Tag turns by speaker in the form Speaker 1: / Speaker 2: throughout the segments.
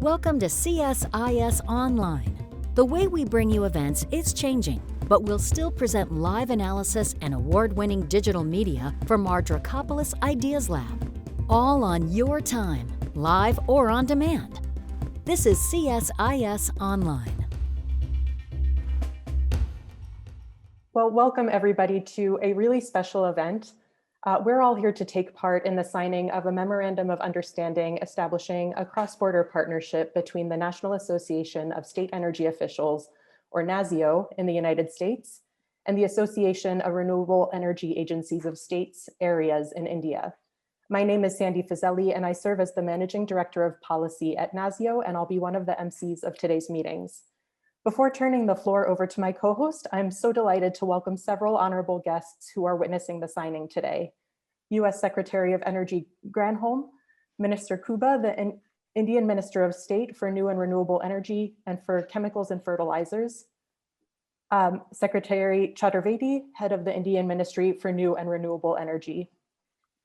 Speaker 1: Welcome to CSIS Online. The way we bring you events is changing, but we'll still present live analysis and award-winning digital media from our Dracopolis Ideas Lab. All on your time, live or on demand. This is CSIS Online.
Speaker 2: Well, welcome everybody to a really special event. We're all here to take part in the signing of a Memorandum of Understanding establishing a cross-border partnership between the National Association of State Energy Officials, or NASIO, in the United States, and the Association of Renewable Energy Agencies of States, Areas in India. My name is Sandy Fazeli, and I serve as the Managing Director of Policy at NASIO, and I'll be one of the MCs of today's meetings. Before turning the floor over to my co-host, I'm so delighted to welcome several honorable guests who are witnessing the signing today. U.S. Secretary of Energy Granholm, Minister Kuba, the Indian Minister of State for New and Renewable Energy and for Chemicals and Fertilizers, Secretary Chaturvedi, Head of the Indian Ministry for New and Renewable Energy.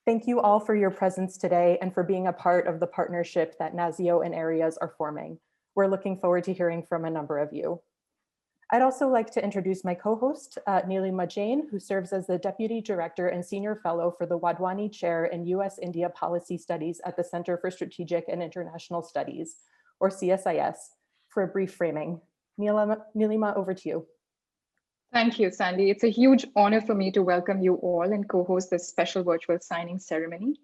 Speaker 2: Thank you all for your presence today and for being a part of the partnership that NASIO and Areas are forming. We're looking forward to hearing from a number of you. I'd also like to introduce my co-host, Nilima Jain, who serves as the Deputy Director and Senior Fellow for the Wadhwani Chair in U.S.-India Policy Studies at the Center for Strategic and International Studies, or CSIS, for a brief framing. Nilima, over to you.
Speaker 3: Thank you, Sandy. It's a huge honor for me to welcome you all and co-host this special virtual signing ceremony.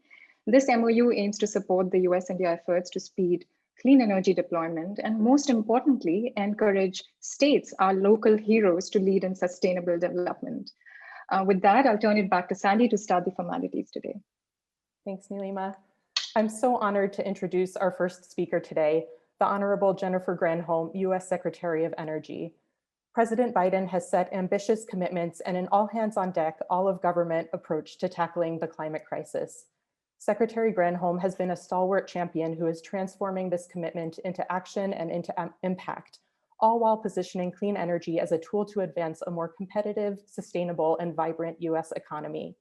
Speaker 3: This MOU aims to support the US-India efforts to speed clean energy deployment, and most importantly, encourage states, our local heroes, to lead in sustainable development. With that, I'll turn it back to Sandy to start the formalities today.
Speaker 2: Thanks, Nilima. I'm so honored to introduce our first speaker today, the Honorable Jennifer Granholm, US Secretary of Energy. President Biden has set ambitious commitments and an all hands on deck, all of government approach to tackling the climate crisis. Secretary Granholm has been a stalwart champion who is transforming this commitment into action and into impact, all while positioning clean energy as a tool to advance a more competitive, sustainable, and vibrant US economy.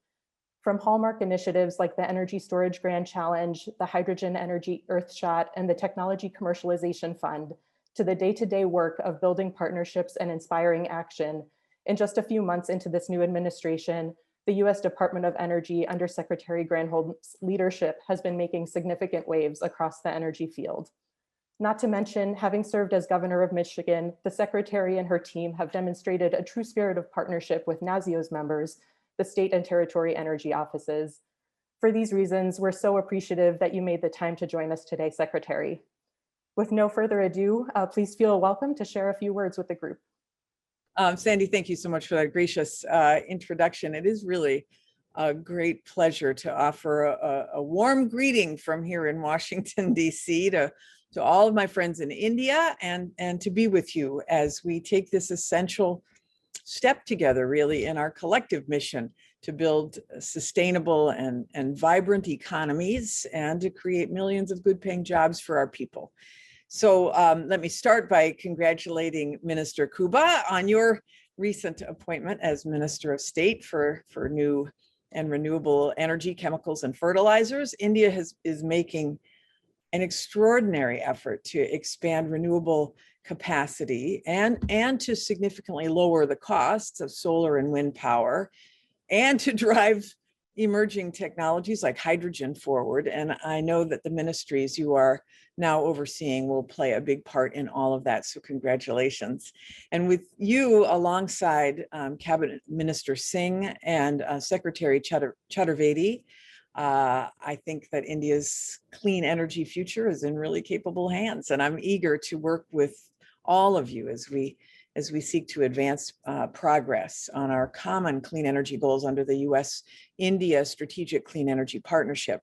Speaker 2: From hallmark initiatives like the Energy Storage Grand Challenge, the Hydrogen Energy Earthshot, and the Technology Commercialization Fund, to the day-to-day work of building partnerships and inspiring action, in just a few months into this new administration, the US Department of Energy under Secretary Granholm's leadership has been making significant waves across the energy field. Not to mention, having served as governor of Michigan, the secretary and her team have demonstrated a true spirit of partnership with NASIO's members, the state and territory energy offices. For these reasons, we're so appreciative that you made the time to join us today, Secretary. With no further ado, please feel welcome to share a few words with the group.
Speaker 4: Sandy, thank you so much for that gracious introduction. It is really a great pleasure to offer a warm greeting from here in Washington, D.C. to all of my friends in India and to be with you as we take this essential step together, really, in our collective mission to build sustainable and vibrant economies and to create millions of good-paying jobs for our people. So let me start by congratulating Minister Kuba on your recent appointment as Minister of State for New and Renewable Energy, Chemicals and Fertilizers. India is making an extraordinary effort to expand renewable capacity and to significantly lower the costs of solar and wind power and to drive emerging technologies like hydrogen forward. And I know that the ministries you are now overseeing will play a big part in all of that. So congratulations. And with you alongside Cabinet Minister Singh and Secretary Chaturvedi, I think that India's clean energy future is in really capable hands. And I'm eager to work with all of you as we seek to advance progress on our common clean energy goals under the US-India Strategic Clean Energy Partnership.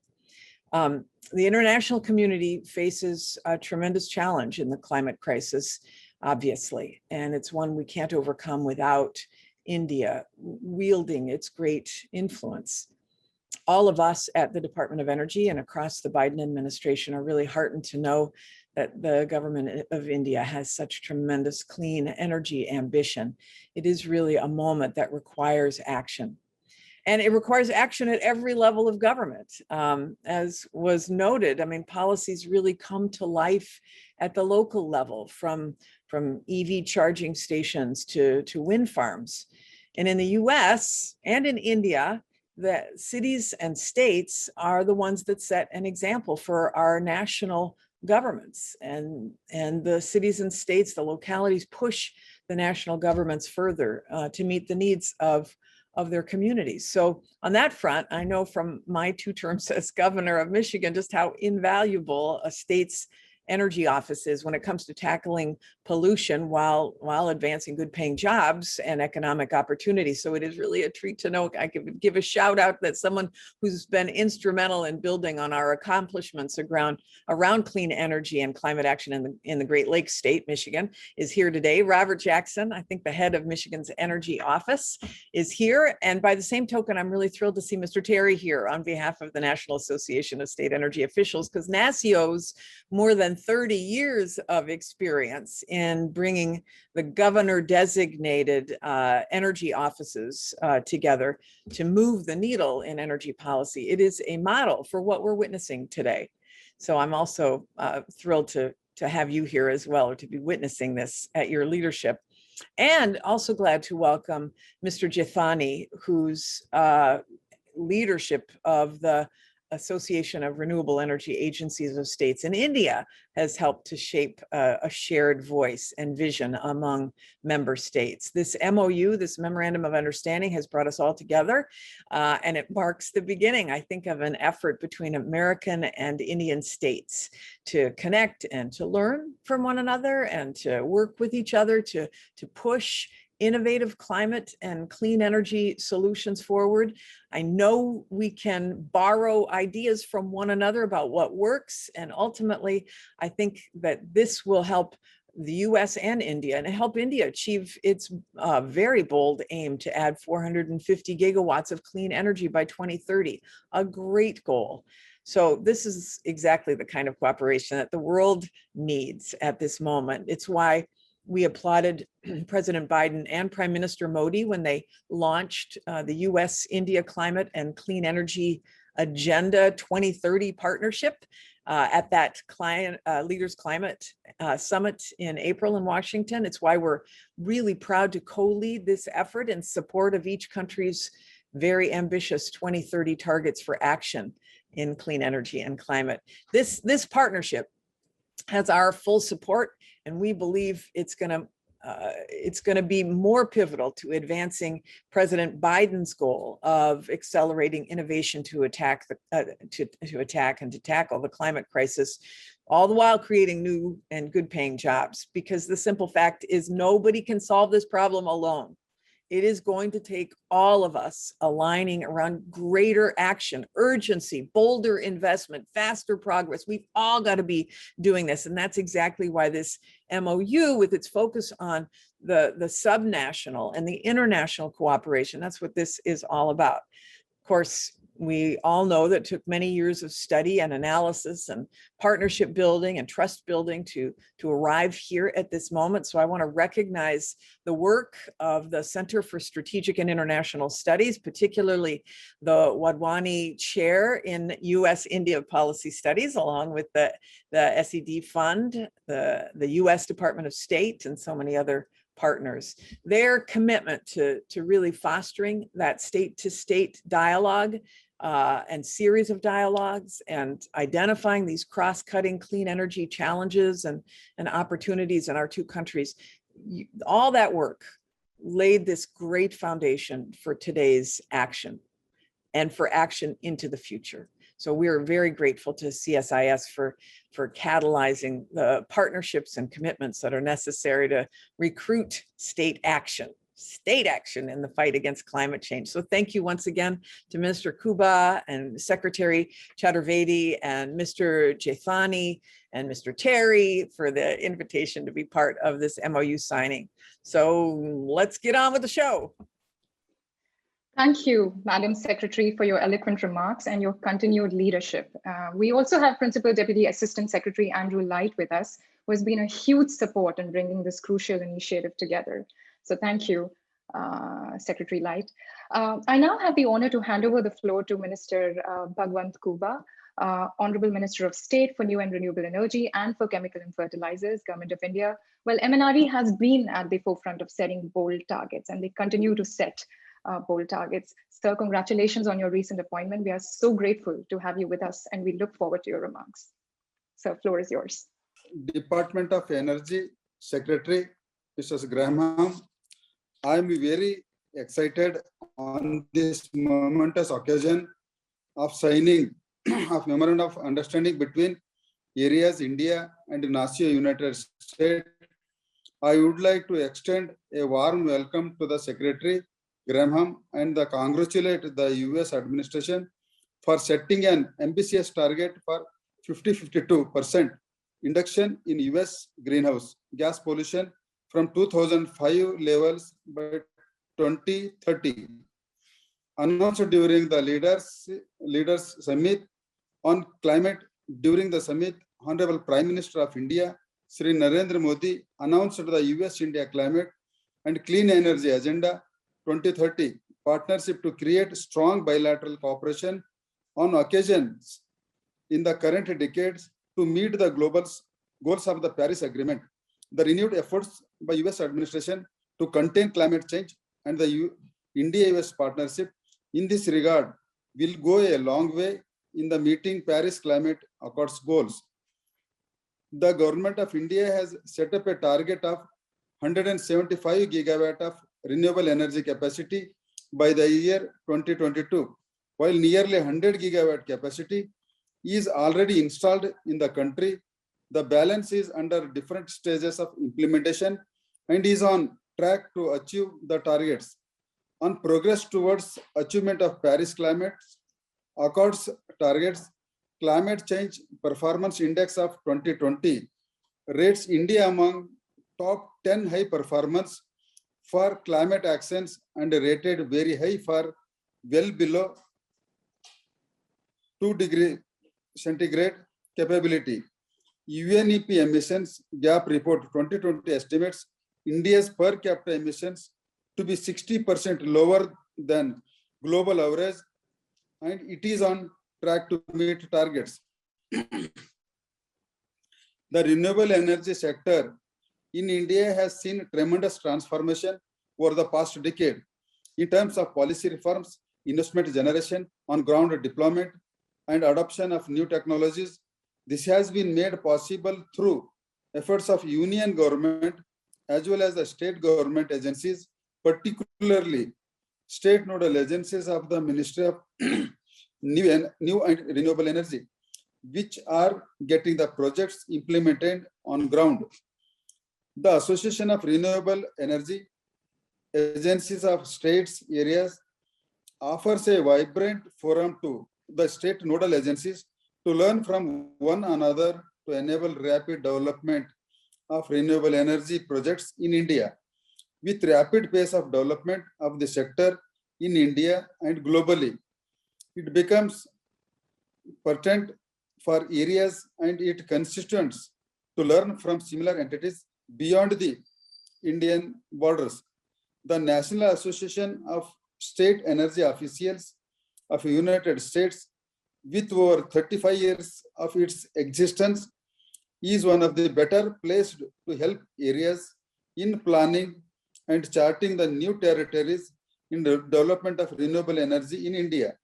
Speaker 4: The international community faces a tremendous challenge in the climate crisis, obviously, and it's one we can't overcome without India wielding its great influence. All of us at the Department of Energy and across the Biden administration are really heartened to know that the government of India has such tremendous clean energy ambition. It is really a moment that requires action. And it requires action at every level of government. As was noted, I mean, policies really come to life at the local level, from EV charging stations to wind farms. And in the US and in India, the cities and states are the ones that set an example for our national governments, and the cities and states, the localities, push the national governments further to meet the needs of their communities. So on that front, I know from my 2 terms as governor of Michigan just how invaluable a state's energy office is when it comes to tackling pollution while advancing good paying jobs and economic opportunities. So it is really a treat to know I could give a shout out that someone who's been instrumental in building on our accomplishments around clean energy and climate action in the Great Lakes state, Michigan, is here today. Robert Jackson, I think the head of Michigan's energy office, is here. And by the same token, I'm really thrilled to see Mr. Terry here on behalf of the National Association of State Energy Officials, because NASCIO's more than 30 years of experience in bringing the governor designated energy offices together to move the needle in energy policy. It is a model for what we're witnessing today. So I'm also thrilled to have you here as well, or to be witnessing this at your leadership. And also glad to welcome Mr. Jethani, whose leadership of the Association of Renewable Energy Agencies of States in India has helped to shape a shared voice and vision among member states. This MOU, this Memorandum of Understanding, has brought us all together, and it marks the beginning, I think, of an effort between American and Indian states to connect and to learn from one another and to work with each other to push innovative climate and clean energy solutions forward. I know we can borrow ideas from one another about what works, and ultimately, I think that this will help the US and India, and help India achieve its very bold aim to add 450 gigawatts of clean energy by 2030, a great goal. So this is exactly the kind of cooperation that the world needs at this moment. It's why we applauded President Biden and Prime Minister Modi when they launched the US-India Climate and Clean Energy Agenda 2030 partnership at that Leaders Climate Summit in April in Washington. It's why we're really proud to co-lead this effort in support of each country's very ambitious 2030 targets for action in clean energy and climate. This partnership has our full support, and we believe it's going to be more pivotal to advancing President Biden's goal of accelerating innovation to attack and to tackle the climate crisis, all the while creating new and good-paying jobs. Because the simple fact is, nobody can solve this problem alone. It is going to take all of us aligning around greater action, urgency, bolder investment, faster progress. We've all got to be doing this. And that's exactly why this MOU, with its focus on the subnational and the international cooperation, that's what this is all about. Of course, we all know that it took many years of study and analysis and partnership building and trust building to arrive here at this moment. So I want to recognize the work of the Center for Strategic and International Studies, particularly the Wadhwani Chair in US-India Policy Studies, along with the SED Fund, the US Department of State, and so many other partners. Their commitment to really fostering that state-to-state dialogue and series of dialogues, and identifying these cross-cutting clean energy challenges and opportunities in our 2 countries, all that work laid this great foundation for today's action and for action into the future. So we're very grateful to CSIS for catalyzing the partnerships and commitments that are necessary to recruit state action in the fight against climate change. So thank you once again to Minister Kuba and Secretary Chaturvedi and Mr. Jethani and Mr. Terry for the invitation to be part of this MOU signing. So let's get on with the show.
Speaker 3: Thank you, Madam Secretary, for your eloquent remarks and your continued leadership. We also have Principal Deputy Assistant Secretary Andrew Light with us, who has been a huge support in bringing this crucial initiative together. So thank you. Secretary Light. I now have the honor to hand over the floor to Minister Bhagwant Kuba, Honorable Minister of State for New and Renewable Energy and for Chemical and Fertilizers, Government of India. Well, MNRE has been at the forefront of setting bold targets, and they continue to set bold targets. Sir, congratulations on your recent appointment. We are so grateful to have you with us, and we look forward to your remarks. Sir, floor is yours.
Speaker 5: Department of Energy Secretary, Mr. Graham, I am very excited on this momentous occasion of signing of Memorandum of Understanding between areas India and NACIO United States. I would like to extend a warm welcome to the Secretary Graham and congratulate the US administration for setting an ambitious target for 52% reduction in US greenhouse gas pollution from 2005 levels by 2030. Announced during the leaders summit on climate. During the summit, Honorable Prime Minister of India, Sri Narendra Modi, announced the US-India Climate and Clean Energy Agenda 2030 partnership to create strong bilateral cooperation on occasions in the current decades to meet the global goals of the Paris Agreement. The renewed efforts by US administration to contain climate change and the India-US partnership in this regard will go a long way in the meeting Paris Climate Accords goals. The government of India has set up a target of 175 gigawatt of renewable energy capacity by the year 2022, while nearly 100 gigawatt capacity is already installed in the country. The balance is under different stages of implementation and is on track to achieve the targets. On progress towards achievement of Paris Climate Accords targets, Climate Change Performance Index of 2020 rates India among top 10 high performance for climate actions and rated very high for well below 2 degree centigrade capability. UNEP emissions gap report 2020 estimates India's per capita emissions to be 60% lower than global average, and it is on track to meet targets. The renewable energy sector in India has seen tremendous transformation over the past decade in terms of policy reforms, investment generation, on-ground deployment, and adoption of new technologies. This has been made possible through efforts of union government as well as the state government agencies, particularly state nodal agencies of the Ministry of New and Renewable Energy, which are getting the projects implemented on ground. The Association of Renewable Energy Agencies of States Areas offers a vibrant forum to the state nodal agencies to learn from one another to enable rapid development of renewable energy projects in India. With rapid pace of development of the sector in India and globally, it becomes pertinent for areas and its constituents to learn from similar entities beyond the Indian borders. The National Association of State Energy Officials of the United States, with over 35 years of its existence, is one of the better placed to help areas in planning and charting the new territories in the development of renewable energy in India.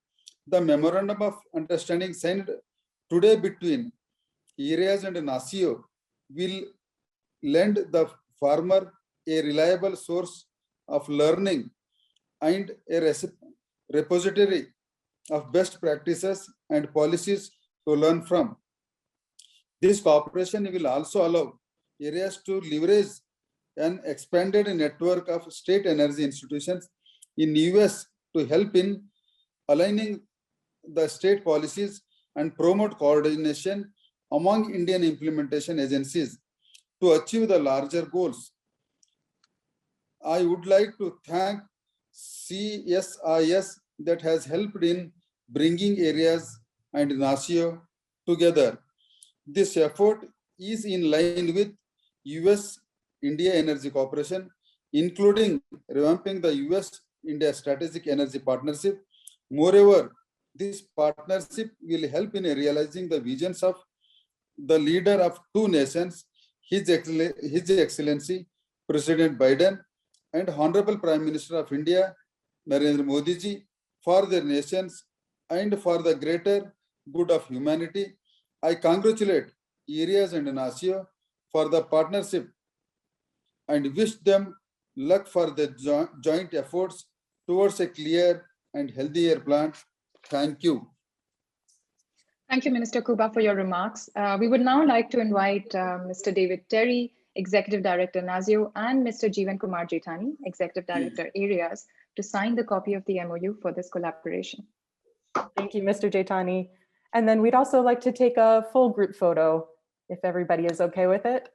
Speaker 5: The Memorandum of Understanding signed today between areas and NACIO will lend the farmer a reliable source of learning and a repository of best practices and policies to learn from. This cooperation will also allow areas to leverage an expanded network of state energy institutions in the US to help in aligning the state policies and promote coordination among Indian implementation agencies to achieve the larger goals. I would like to thank CSIS that has helped in bringing areas and NACIO together. This effort is in line with US-India Energy Cooperation including revamping the US-India Strategic Energy Partnership. Moreover, this partnership will help in realizing the visions of the leader of two nations, His Excellency President Biden and Honorable Prime Minister of India, Narendra Modi ji, for their nations and for the greater good of humanity. I congratulate Areas and NASIO for the partnership and wish them luck for the joint efforts towards a clear and healthier planet. Thank you.
Speaker 3: Thank you, Minister Kuba, for your remarks. We would now like to invite Mr. David Terry, Executive Director, NASIO, and Mr. Jeevan Kumar Jethani, Executive Director, Areas, to sign the copy of the MOU for this collaboration.
Speaker 2: Thank you, Mr. Jethani. And then we'd also like to take a full group photo, if everybody is okay with it.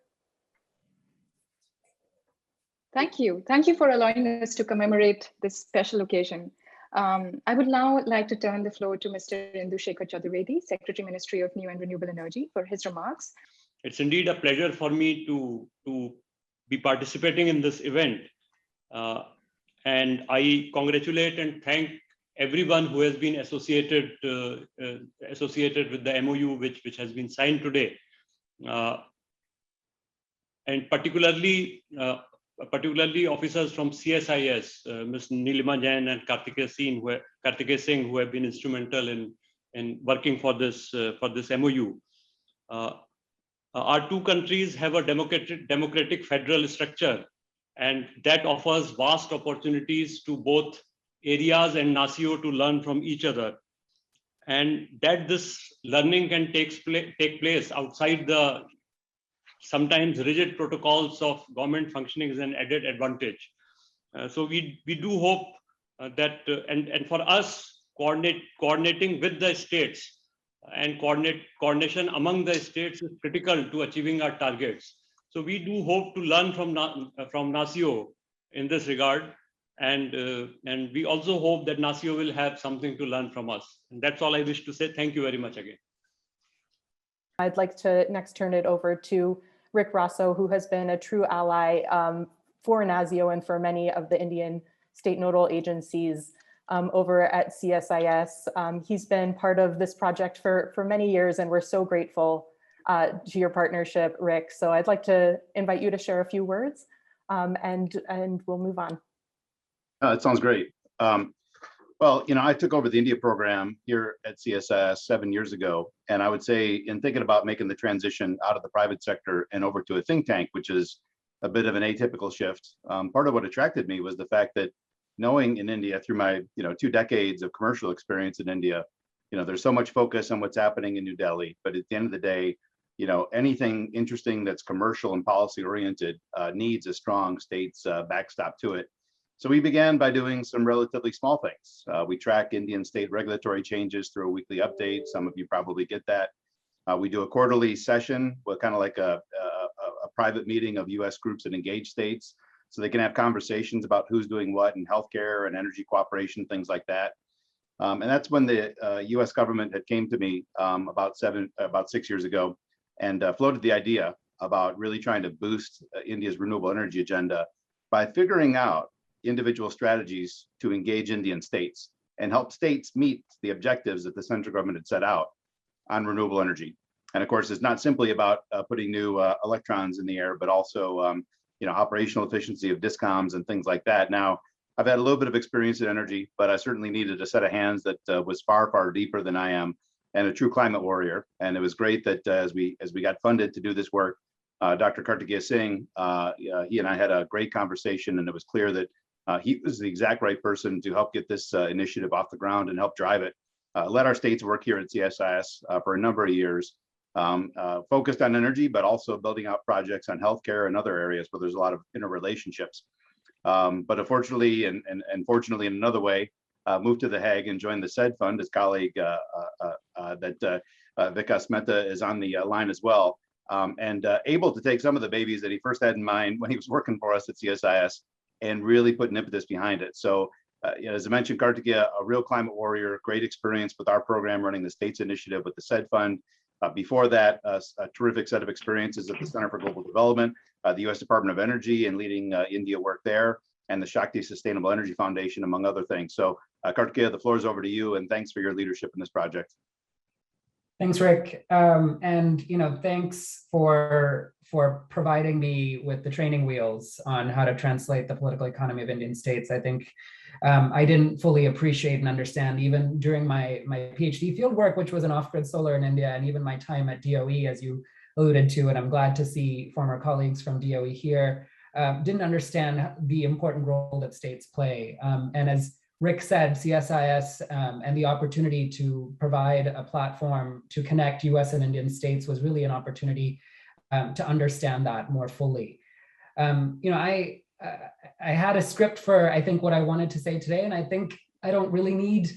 Speaker 3: Thank you. Thank you for allowing us to commemorate this special occasion. I would now like to turn the floor to Mr. Indu Shekhar Chaturvedi, Secretary, Ministry of New and Renewable Energy, for his remarks.
Speaker 6: It's indeed a pleasure for me to be participating in this event. And I congratulate and thank everyone who has been associated with the MOU which has been signed today. And particularly officers from CSIS, Ms. Nilima Jain and Kartikeya Singh, who have been instrumental in working for this MOU. Our two countries have a democratic federal structure, and that offers vast opportunities to both Areas and NASIO to learn from each other, and that this learning can take place outside the sometimes rigid protocols of government functioning is an added advantage. So we do hope that, and for us, coordinating with the states and coordination among the states is critical to achieving our targets. So we do hope to learn from NASIO in this regard, and we also hope that NASIO will have something to learn from us. And that's all I wish to say. Thank you very much again.
Speaker 2: I'd like to next turn it over to Rick Rosso, who has been a true ally for NASIO and for many of the Indian state nodal agencies over at CSIS. He's been part of this project for many years, and we're so grateful to your partnership, Rick. So I'd like to invite you to share a few words, and we'll move on.
Speaker 7: It sounds great. Well, I took over the India program here at CSIS 7 years ago, and I would say in thinking about making the transition out of the private sector and over to a think tank, which is a bit of an atypical shift, part of what attracted me was the fact that knowing in India through my 2 decades of commercial experience in India, there's so much focus on what's happening in New Delhi, but at the end of the day, anything interesting that's commercial and policy oriented needs a strong state's backstop to it. So we began by doing some relatively small things. We track Indian state regulatory changes through a weekly update. Some of you probably get that. We do a quarterly session with kind of like a private meeting of US groups that engage states, so they can have conversations about who's doing what in healthcare and energy cooperation, things like that. And that's when the US government had came to me about 6 years ago and floated the idea about really trying to boost India's renewable energy agenda by figuring out individual strategies to engage Indian states and help states meet the objectives that the central government had set out on renewable energy. And of course, it's not simply about putting new electrons in the air, but also operational efficiency of discoms and things like that. Now, I've had a little bit of experience in energy, but I certainly needed a set of hands that was far, far deeper than I am, and a true climate warrior. And it was great that as we got funded to do this work, Dr. Kartikeya Singh, he and I had a great conversation, and it was clear that he was the exact right person to help get this initiative off the ground and help drive it. Let our states work here at CSIS for a number of years, focused on energy, but also building out projects on healthcare and other areas where there's a lot of interrelationships. But unfortunately, and fortunately in another way, moved to The Hague and joined the SED Fund. His colleague Vikas Mehta is on the line as well, and able to take some of the babies that he first had in mind when he was working for us at CSIS and really put an impetus behind it. So as I mentioned, Kartikeya, a real climate warrior, great experience with our program running the states initiative with the SED Fund, Before that, a terrific set of experiences at the Center for Global Development, the U.S. Department of Energy, and leading India work there, and the Shakti Sustainable Energy Foundation, among other things. So, Kartikeya, the floor is over to you, and thanks for your leadership in this project.
Speaker 8: Thanks, Rick. And thanks for providing me with the training wheels on how to translate the political economy of Indian states. I think I didn't fully appreciate and understand, even during my PhD fieldwork, which was in off-grid solar in India, and even my time at DOE, as you alluded to, and I'm glad to see former colleagues from DOE here, didn't understand the important role that states play. And as Rick said, CSIS and the opportunity to provide a platform to connect US and Indian states was really an opportunity to understand that more fully. I had a script for, I think, what I wanted to say today, and I think I don't really need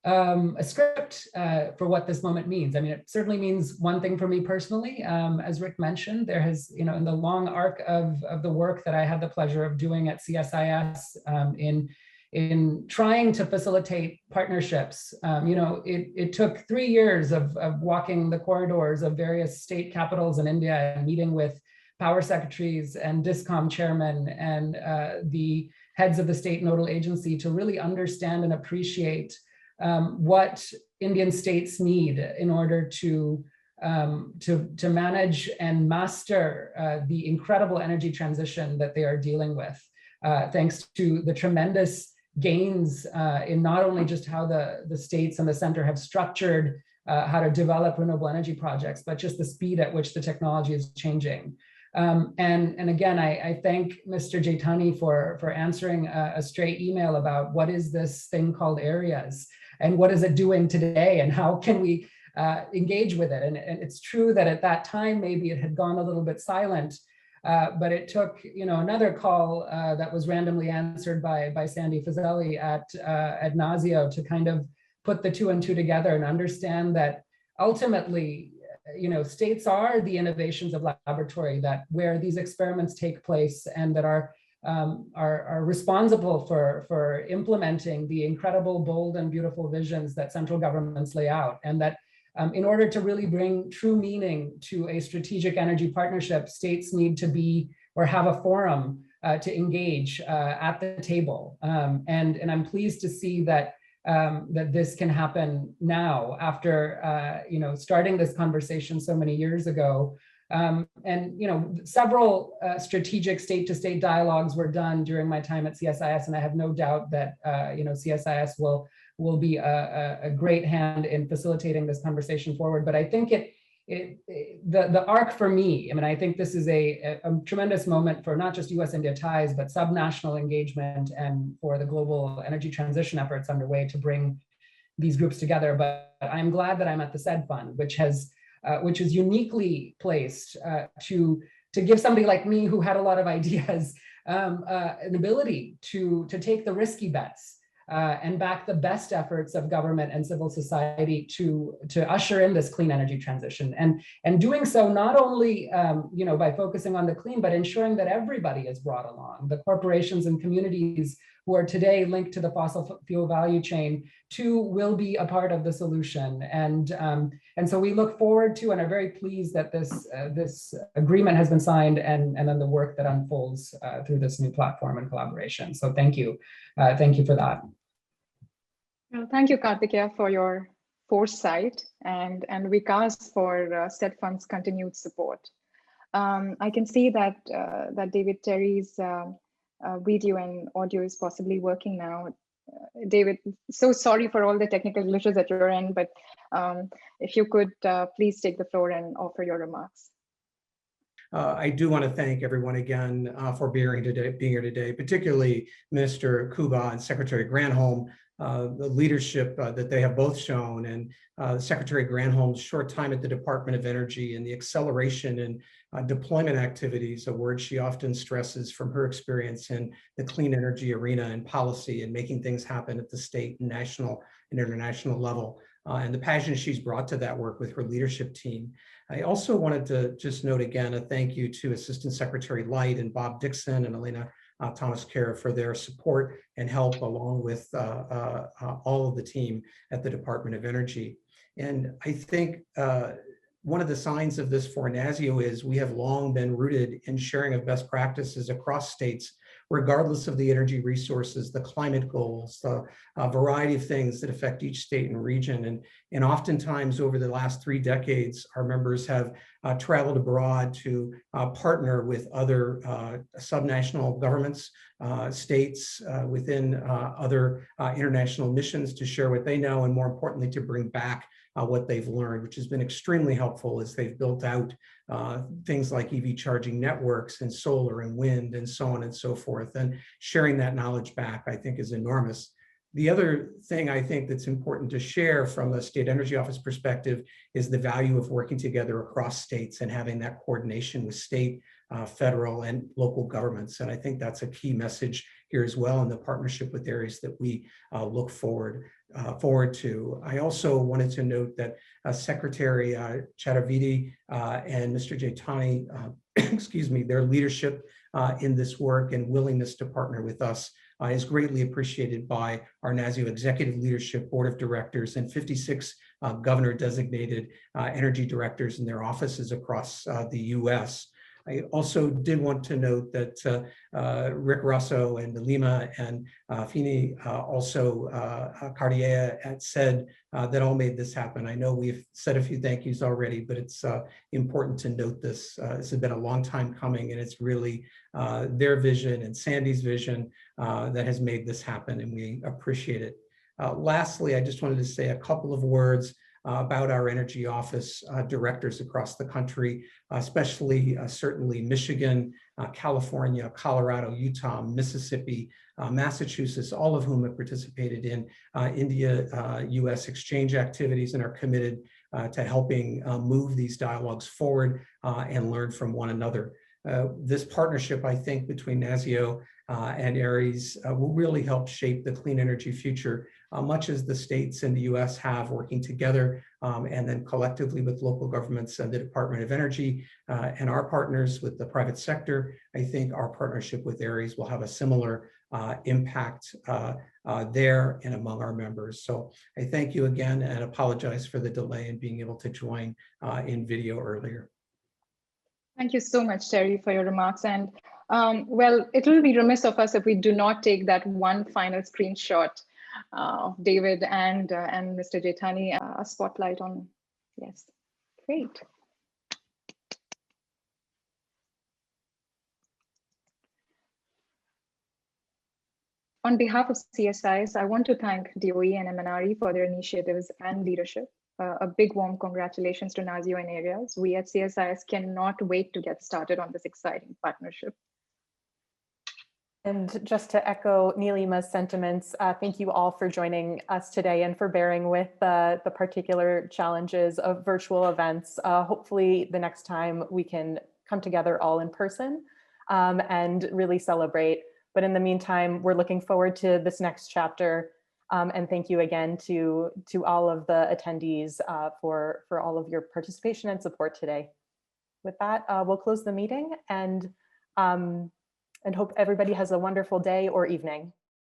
Speaker 8: a script for what this moment means. I mean, it certainly means one thing for me personally. As Rick mentioned, there has, in the long arc of the work that I had the pleasure of doing at CSIS in trying to facilitate partnerships. It took 3 years of walking the corridors of various state capitals in India and meeting with power secretaries and DISCOM chairmen and the heads of the state nodal agency to really understand and appreciate what Indian states need in order to manage and master the incredible energy transition that they are dealing with, thanks to the tremendous gains in not only just how the states and the center have structured how to develop renewable energy projects, but just the speed at which the technology is changing. And again, I thank Mr. Jaitani for answering a straight email about what is this thing called areas and what is it doing today and how can we engage with it. And it's true that at that time, maybe it had gone a little bit silent, but it took another call that was randomly answered by Sandy Fazeli at Nasio to kind of put the 2 and 2 together and understand that ultimately, states are the innovations of laboratory that where these experiments take place and that are responsible for implementing the incredible, bold, and beautiful visions that central governments lay out, and that in order to really bring true meaning to a strategic energy partnership, states need to be or have a forum to engage at the table. And I'm pleased to see that that this can happen now after starting this conversation so many years ago. And several strategic state-to-state dialogues were done during my time at CSIS, and I have no doubt that CSIS will be a great hand in facilitating this conversation forward. But I think the arc for me, I think this is a tremendous moment for not just US-India ties, but subnational engagement and for the global energy transition efforts underway to bring these groups together. But I'm glad that I'm at the SED Fund, which is uniquely placed to give somebody like me who had a lot of ideas an ability to take the risky bets and back the best efforts of government and civil society to usher in this clean energy transition, and doing so not only by focusing on the clean, but ensuring that everybody is brought along. The corporations and communities who are today linked to the fossil fuel value chain too will be a part of the solution. And so we look forward to and are very pleased that this agreement has been signed, and then the work that unfolds through this new platform and collaboration. So thank you for that.
Speaker 3: Well, thank you, Kartikeya, for your foresight, and Vikas for SED Fund's continued support. I can see that David Terry's video and audio is possibly working now. David, so sorry for all the technical glitches at your end, but if you could please take the floor and offer your remarks.
Speaker 9: I do want to thank everyone again for being here today, particularly Minister Kuba and Secretary Granholm, the leadership that they have both shown, and Secretary Granholm's short time at the Department of Energy and the acceleration and deployment activities, a word she often stresses from her experience in the clean energy arena and policy and making things happen at the state, national, and international level, and the passion she's brought to that work with her leadership team. I also wanted to just note again a thank you to Assistant Secretary Light and Bob Dixon and Elena Thomas-Kara for their support and help, along with all of the team at the Department of Energy. And I think one of the signs of this for NASIO is we have long been rooted in sharing of best practices across states, regardless of the energy resources, the climate goals, the variety of things that affect each state and region. And oftentimes over the last 3 decades, our members have traveled abroad to partner with other subnational governments, states within other international missions to share what they know, and more importantly, to bring back what they've learned, which has been extremely helpful as they've built out things like EV charging networks and solar and wind and so on and so forth. And sharing that knowledge back, I think, is enormous. The other thing I think that's important to share from a state energy office perspective is the value of working together across states and having that coordination with state, federal, and local governments. And I think that's a key message here as well in the partnership with areas that we look forward to. I also wanted to note that Secretary Chaturvedi and Mr. Jaitani, excuse me, their leadership in this work and willingness to partner with us is greatly appreciated by our NASIO executive leadership, board of directors, and 56 governor designated energy directors in their offices across the US. I also did want to note that Rick Russo and Lima and Fini, also Cartier said that all made this happen. I know we've said a few thank yous already, but it's important to note this. This has been a long time coming, and it's really their vision and Sandy's vision that has made this happen, and we appreciate it. Lastly, I just wanted to say a couple of words about our energy office directors across the country, especially certainly Michigan, California, Colorado, Utah, Mississippi, Massachusetts, all of whom have participated in India-US exchange activities and are committed to helping move these dialogues forward and learn from one another. This partnership, I think, between NASIO and ARES will really help shape the clean energy future, much as the states in the US have, working together and then collectively with local governments and the Department of Energy and our partners with the private sector. I think our partnership with ARES will have a similar impact there and among our members. So I thank you again and apologize for the delay in being able to join in video earlier.
Speaker 3: Thank you so much, Terry, for your remarks. And well, it will be remiss of us if we do not take that one final screenshot of David and Mr. Jaitani, a spotlight on, yes, great. On behalf of CSIS, I want to thank DOE and MNRE for their initiatives and leadership. A big warm congratulations to NASIO and ARES. We at CSIS cannot wait to get started on this exciting partnership.
Speaker 2: And just to echo Neelima's sentiments, thank you all for joining us today and for bearing with the particular challenges of virtual events. Hopefully the next time we can come together all in person and really celebrate. But in the meantime, we're looking forward to this next chapter. And thank you again to all of the attendees for all of your participation and support today. With that, we'll close the meeting and hope everybody has a wonderful day or evening.